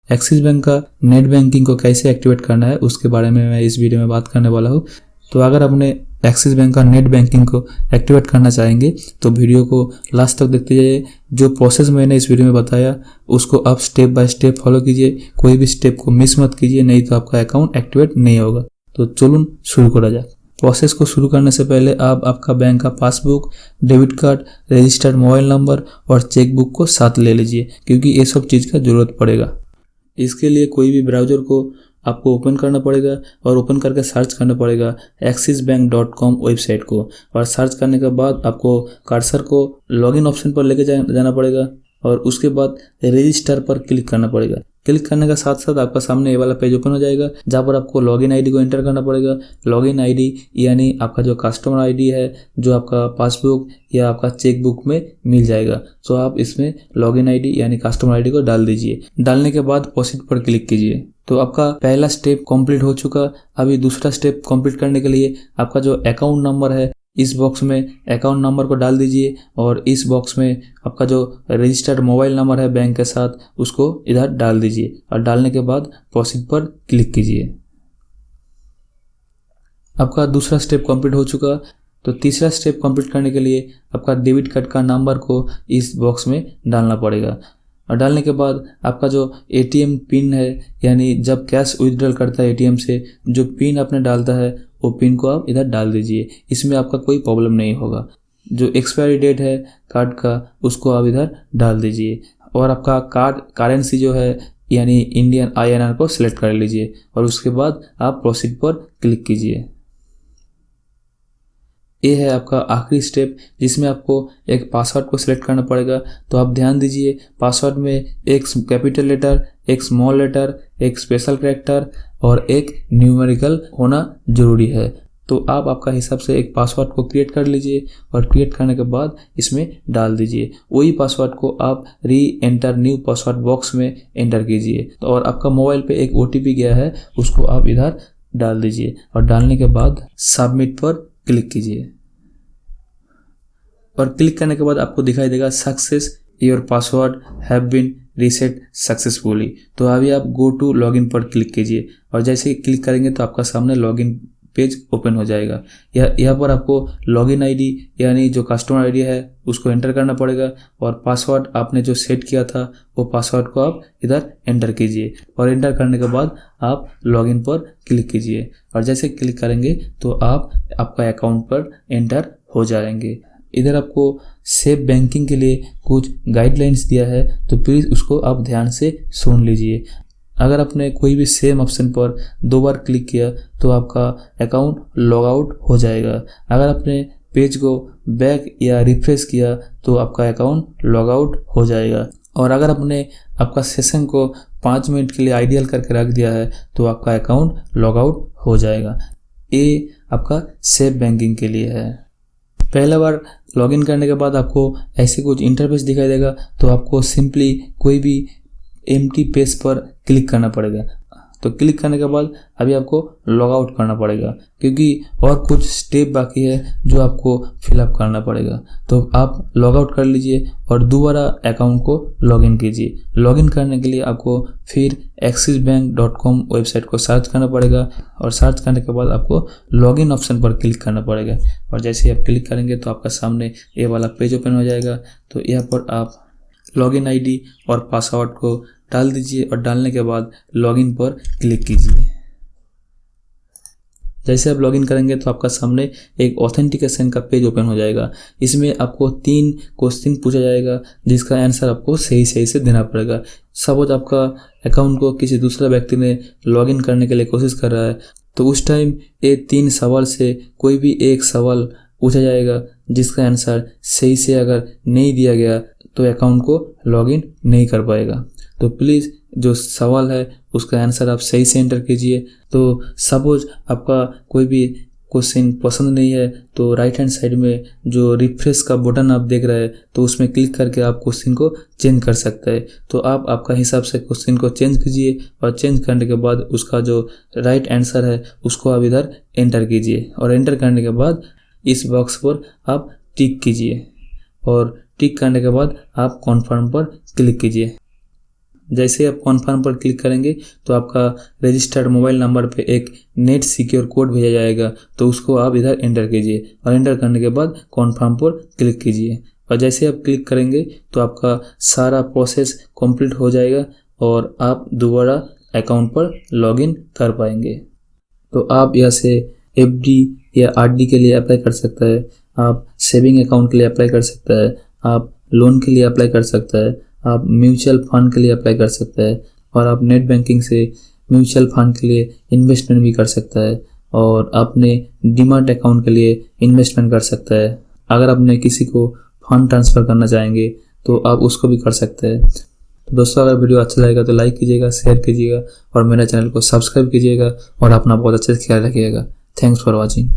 Axis bank का net banking को कैसे एक्टिवेट करना है उसके बारे में मैं इस वीडियो में बात करने वाला हूँ। तो अगर आपने एक्सिस बैंक का नेट बैंकिंग को एक्टिवेट करना चाहेंगे तो वीडियो को लास्ट तक देखते जाइए। जो प्रोसेस मैंने इस वीडियो में बताया उसको आप स्टेप बाय स्टेप फॉलो कीजिए, कोई भी स्टेप को मिस मत कीजिए, नहीं तो आपका अकाउंट एक्टिवेट नहीं होगा। तो चलून शुरू करा जाए। प्रोसेस को शुरू करने से पहले आप आपका बैंक का passbook, debit card, registered mobile number और चेकबुक को साथ ले लीजिए, क्योंकि ये सब चीज़ का ज़रूरत पड़ेगा। इसके लिए कोई भी ब्राउज़र को आपको ओपन करना पड़ेगा और ओपन करके सर्च करना पड़ेगा axisbank.com वेबसाइट को। और सर्च करने के बाद आपको कर्सर को लॉगिन ऑप्शन पर लेके जाना पड़ेगा और उसके बाद रजिस्टर पर क्लिक करना पड़ेगा। क्लिक करने के साथ साथ आपका सामने ये वाला पेज ओपन हो जाएगा, जहाँ पर आपको लॉगिन आईडी को एंटर करना पड़ेगा। लॉगिन आईडी यानी आपका जो कस्टमर आईडी है, जो आपका पासबुक या आपका चेकबुक में मिल जाएगा। तो आप इसमें लॉगिन आईडी यानी कस्टमर आईडी को डाल दीजिए। डालने के बाद प्रोसीड पर क्लिक कीजिए। तो आपका पहला स्टेप कंप्लीट हो चुका। अभी दूसरा स्टेप कंप्लीट करने के लिए आपका जो अकाउंट नंबर है, इस बॉक्स में अकाउंट नंबर को डाल दीजिए और इस बॉक्स में आपका जो रजिस्टर्ड मोबाइल नंबर है बैंक के साथ, उसको इधर डाल दीजिए और डालने के बाद प्रोसीड पर क्लिक कीजिए। आपका दूसरा स्टेप कंप्लीट हो चुका। तो तीसरा स्टेप कंप्लीट करने के लिए आपका डेबिट कार्ड का नंबर को इस बॉक्स में डालना पड़ेगा और डालने के बाद आपका जो एटीएम पिन है, यानी जब कैश विड्रॉल करता है एटीएम से, जो पिन आपने डालता है वो पिन को आप इधर डाल दीजिए। इसमें आपका कोई प्रॉब्लम नहीं होगा। जो एक्सपायरी डेट है कार्ड का, उसको आप इधर डाल दीजिए और आपका कार्ड करेंसी जो है यानी इंडियन INR को सिलेक्ट कर लीजिए और उसके बाद आप प्रोसीड पर क्लिक कीजिए। ये है आपका आखिरी स्टेप, जिसमें आपको एक पासवर्ड को सिलेक्ट करना पड़ेगा। तो आप ध्यान दीजिए, पासवर्ड में एक कैपिटल लेटर, एक स्मॉल लेटर, एक स्पेशल कैरेक्टर और एक न्यूमेरिकल होना जरूरी है। तो आप आपका हिसाब से एक पासवर्ड को क्रिएट कर लीजिए और क्रिएट करने के बाद इसमें डाल दीजिए। वही पासवर्ड को आप री एंटर न्यू पासवर्ड बॉक्स में एंटर कीजिए। और आपका मोबाइल पे एक OTP गया है, उसको आप इधर डाल दीजिए और डालने के बाद सबमिट पर क्लिक कीजिए। और क्लिक करने के बाद आपको दिखाई देगा success, your password have been reset successfully. तो अभी आप गो टू लॉगिन पर क्लिक कीजिए और जैसे ही क्लिक करेंगे तो आपका सामने लॉगिन पेज ओपन हो जाएगा। यहाँ पर आपको लॉगिन आईडी यानी जो कस्टमर आईडी है उसको एंटर करना पड़ेगा और पासवर्ड आपने जो सेट किया था वो पासवर्ड को आप इधर एंटर कीजिए और एंटर करने के बाद आप लॉगिन पर क्लिक कीजिए और जैसे क्लिक करेंगे तो आप आपका अकाउंट पर एंटर हो जाएंगे। इधर आपको सेफ बैंकिंग के लिए कुछ गाइडलाइंस दिया है, तो प्लीज़ उसको आप ध्यान से सुन लीजिए। अगर आपने कोई भी सेम ऑप्शन पर 2 बार क्लिक किया तो आपका अकाउंट लॉग आउट हो जाएगा। अगर आपने पेज को बैक या रिफ्रेश किया तो आपका अकाउंट लॉग आउट हो जाएगा। और अगर आपने आपका सेशन को 5 मिनट के लिए आइडियल करके रख दिया है तो आपका अकाउंट लॉग आउट हो जाएगा। ये आपका सेफ बैंकिंग के लिए है। पहला बार लॉगिन करने के बाद आपको ऐसे कुछ इंटरफेस दिखाई देगा, तो आपको सिंपली कोई भी एम्प्टी पेज पर क्लिक करना पड़ेगा। तो क्लिक करने के बाद अभी आपको लॉग आउट करना पड़ेगा, क्योंकि और कुछ स्टेप बाकी है जो आपको फिलअप करना पड़ेगा। तो आप लॉग आउट कर लीजिए और दोबारा अकाउंट को लॉगिन कीजिए। लॉगिन करने के लिए आपको फिर axisbank.com वेबसाइट को सर्च करना पड़ेगा और सर्च करने के बाद आपको लॉगिन ऑप्शन पर क्लिक करना पड़ेगा और जैसे ही आप क्लिक करेंगे तो आपका सामने ये वाला पेज ओपन हो जाएगा। तो यहाँ पर आप लॉगिन आईडी और पासवर्ड को डाल दीजिए और डालने के बाद लॉगिन पर क्लिक कीजिए। जैसे आप लॉगिन करेंगे तो आपका सामने एक ऑथेंटिकेशन का पेज ओपन हो जाएगा। इसमें आपको 3 क्वेश्चन पूछा जाएगा जिसका आंसर आपको सही से देना पड़ेगा। सपोज आपका अकाउंट को किसी दूसरा व्यक्ति ने लॉगिन करने के लिए कोशिश कर रहा है, तो उस टाइम ये 3 सवाल से कोई भी एक सवाल पूछा जाएगा जिसका आंसर सही से अगर नहीं दिया गया तो अकाउंट को लॉगिन नहीं कर पाएगा। तो प्लीज़ जो सवाल है उसका आंसर आप सही से एंटर कीजिए। तो सपोज आपका कोई भी क्वेश्चन पसंद नहीं है तो राइट हैंड साइड में जो रिफ्रेश का बटन आप देख रहे हैं तो उसमें क्लिक करके आप क्वेश्चन को चेंज कर सकते हैं। तो आप आपका हिसाब से क्वेश्चन को चेंज कीजिए और चेंज करने के बाद उसका जो राइट आंसर है उसको आप इधर एंटर कीजिए और एंटर करने के बाद इस बॉक्स पर आप टिक कीजिए और टिक करने के बाद आप कॉन्फर्म पर क्लिक कीजिए। जैसे आप कॉन्फर्म पर क्लिक करेंगे तो आपका रजिस्टर्ड मोबाइल नंबर पे एक नेट सिक्योर कोड भेजा जाएगा, तो उसको आप इधर एंटर कीजिए और एंटर करने के बाद कॉन्फर्म पर क्लिक कीजिए। और जैसे आप क्लिक करेंगे तो आपका सारा प्रोसेस कंप्लीट हो जाएगा और आप दोबारा अकाउंट पर लॉगिन कर पाएंगे। तो आप यहाँ से एफडी या आरडी के लिए अप्लाई कर सकता है, आप सेविंग अकाउंट के लिए अप्लाई कर सकता है, आप लोन के लिए अप्लाई कर सकता है, आप म्यूचुअल फंड के लिए अप्लाई कर सकता है, और आप नेट बैंकिंग से म्यूचुअल फंड के लिए इन्वेस्टमेंट भी कर सकता है, और अपने डीमैट अकाउंट के लिए इन्वेस्टमेंट कर सकता है। अगर आपने किसी को फंड ट्रांसफ़र करना चाहेंगे तो आप उसको भी कर सकते हैं। तो दोस्तों, अगर वीडियो अच्छा लगेगा तो लाइक कीजिएगा, शेयर कीजिएगा और मेरे चैनल को सब्सक्राइब कीजिएगा और अपना बहुत अच्छे से ख्याल रखिएगा। Thanks for watching.